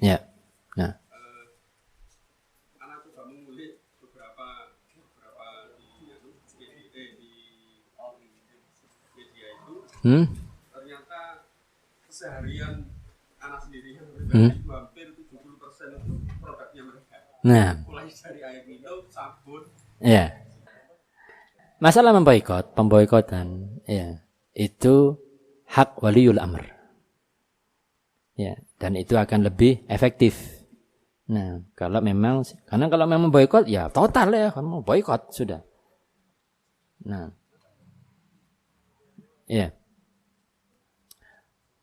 Ya. Nah. Anak coba mengulik beberapa di media itu, ternyata keseharian anak sendiri yang pribadi itu hampir 70% itu produknya mereka. Nah. Mulai dari air minum, sabun. Ya. Masalah pemboikotan, ya, itu hak waliul amr. Ya, dan itu akan lebih efektif. Nah, kalau memang boikot, ya total ya, kamu boikot sudah. Nah, ya.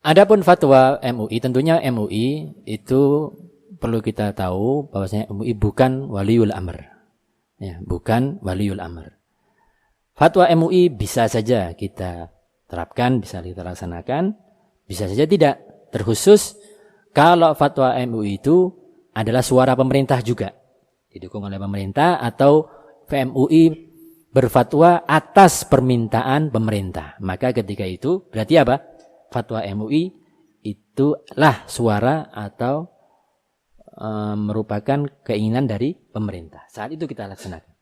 Adapun fatwa MUI, tentunya MUI itu perlu kita tahu bahwasanya MUI bukan waliul amr. Ya, bukan waliul amr. Fatwa MUI bisa saja kita terapkan, bisa kita laksanakan, bisa saja tidak. Terkhusus kalau fatwa MUI itu adalah suara pemerintah juga, didukung oleh pemerintah, atau MUI berfatwa atas permintaan pemerintah. Maka ketika itu berarti apa? Fatwa MUI itulah suara atau merupakan keinginan dari pemerintah. Saat itu kita laksanakan.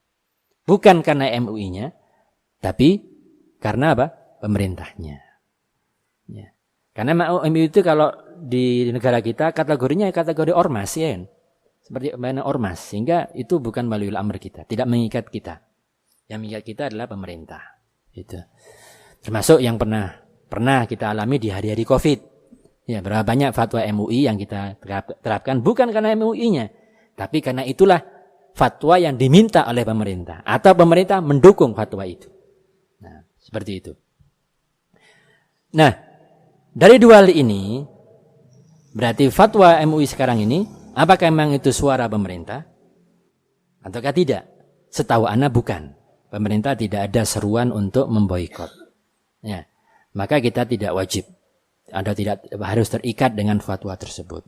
Bukan karena MUI-nya, tapi karena apa? Pemerintahnya. Ya. Karena MUI itu kalau di negara kita kategorinya kategori ormas, ya, seperti ormas, sehingga itu bukan waliul amr kita, tidak mengikat kita. Yang mengikat kita adalah pemerintah. Itu. Termasuk yang pernah kita alami di hari-hari Covid. Ya, berapa banyak fatwa MUI yang kita terapkan bukan karena MUI-nya, tapi karena itulah fatwa yang diminta oleh pemerintah atau pemerintah mendukung fatwa itu. Nah, seperti itu. Nah, dari dua hal ini berarti fatwa MUI sekarang ini apakah memang itu suara pemerintah ataukah tidak? Setahu ana bukan. Pemerintah tidak ada seruan untuk memboikot. Ya. Maka kita tidak wajib atau tidak harus terikat dengan fatwa tersebut.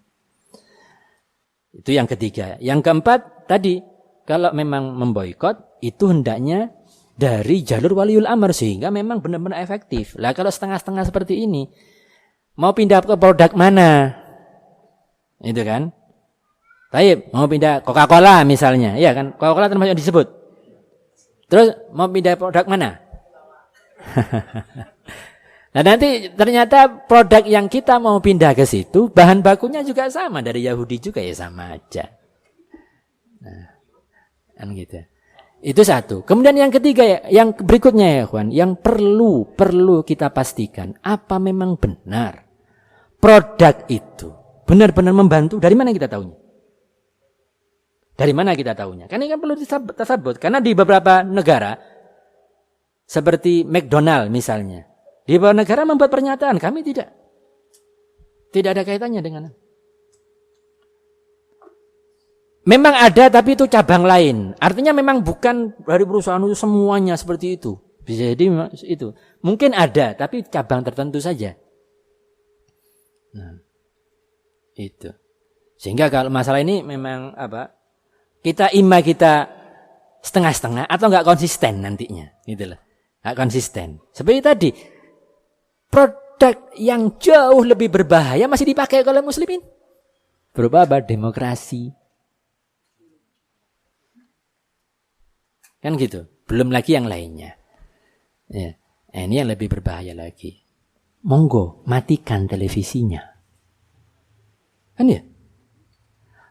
Itu yang ketiga. Yang keempat tadi, kalau memang memboikot itu hendaknya dari jalur waliul amr sehingga memang benar-benar efektif. Lah kalau setengah-setengah seperti ini, mau pindah ke produk mana? Itu kan? Taib, mau pindah Coca-Cola misalnya, ya kan? Coca-Cola termasuk disebut. Terus mau pindah produk mana? Nah nanti ternyata produk yang kita mau pindah ke situ bahan bakunya juga sama dari Yahudi juga, ya sama aja. Nah, kan gitu. Itu satu. Kemudian yang ketiga, yang berikutnya ya kawan, yang perlu kita pastikan apa memang benar produk itu benar-benar membantu. Dari mana kita tahunya? Dari mana kita tahunya? Karena ini kan perlu disebut. Karena di beberapa negara seperti McDonald misalnya, di beberapa negara membuat pernyataan, kami tidak ada kaitannya dengan. Memang ada, tapi itu cabang lain. Artinya memang bukan dari perusahaan itu semuanya seperti itu. Bisa jadi itu. Mungkin ada, tapi cabang tertentu saja. Nah, itu. Sehingga kalau masalah ini memang apa? Kita setengah-setengah atau enggak konsisten nantinya, gitulah. Enggak konsisten. Seperti tadi, produk yang jauh lebih berbahaya masih dipakai oleh muslimin. Berupa apa? Demokrasi. Kan gitu. Belum lagi yang lainnya. Ya. Ini yang lebih berbahaya lagi. Monggo, matikan televisinya. Kan ya?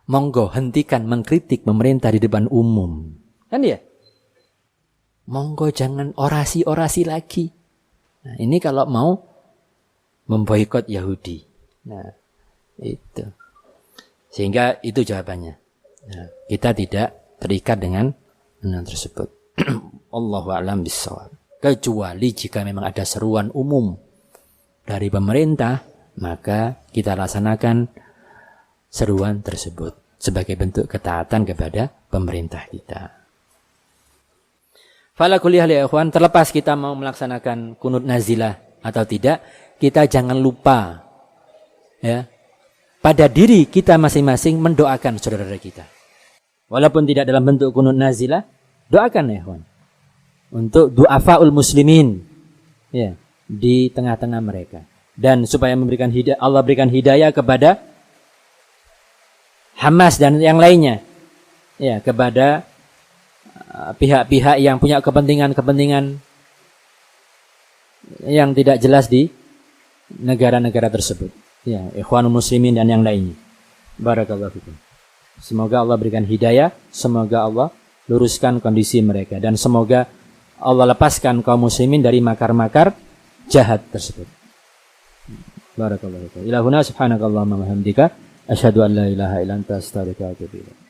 Monggo, hentikan mengkritik pemerintah di depan umum. Kan ya? Monggo, jangan orasi-orasi lagi. Nah, ini kalau mau memboikot Yahudi. Nah, itu. Sehingga itu jawabannya. Nah, kita tidak terikat dengan tersebut. Allahu a'lam bishawab. Kecuali jika memang ada seruan umum dari pemerintah, maka kita laksanakan seruan tersebut sebagai bentuk ketaatan kepada pemerintah kita. Fala kuliah ya ikhwan, terlepas kita mau melaksanakan kunut nazilah atau tidak, kita jangan lupa ya pada diri kita masing-masing mendoakan saudara kita. Walaupun tidak dalam bentuk kunut nazilah, doakan ya ikhwan. Untuk du'afaul muslimin ya di tengah-tengah mereka, dan supaya Allah berikan hidayah kepada Hamas dan yang lainnya. Ya, kepada pihak-pihak yang punya kepentingan-kepentingan yang tidak jelas di negara-negara tersebut. Ya, Ikhwanul Muslimin dan yang lainnya. Barakallahu fikum. Semoga Allah berikan hidayah, semoga Allah luruskan kondisi mereka, dan semoga Allah lepaskan kaum muslimin dari makar-makar jahat tersebut. Barakallahu fikum. Ila huna subhanakallahumma wa bihamdika asyhadu an la ilaha illa anta astaghfiruka wa atubu ilaik.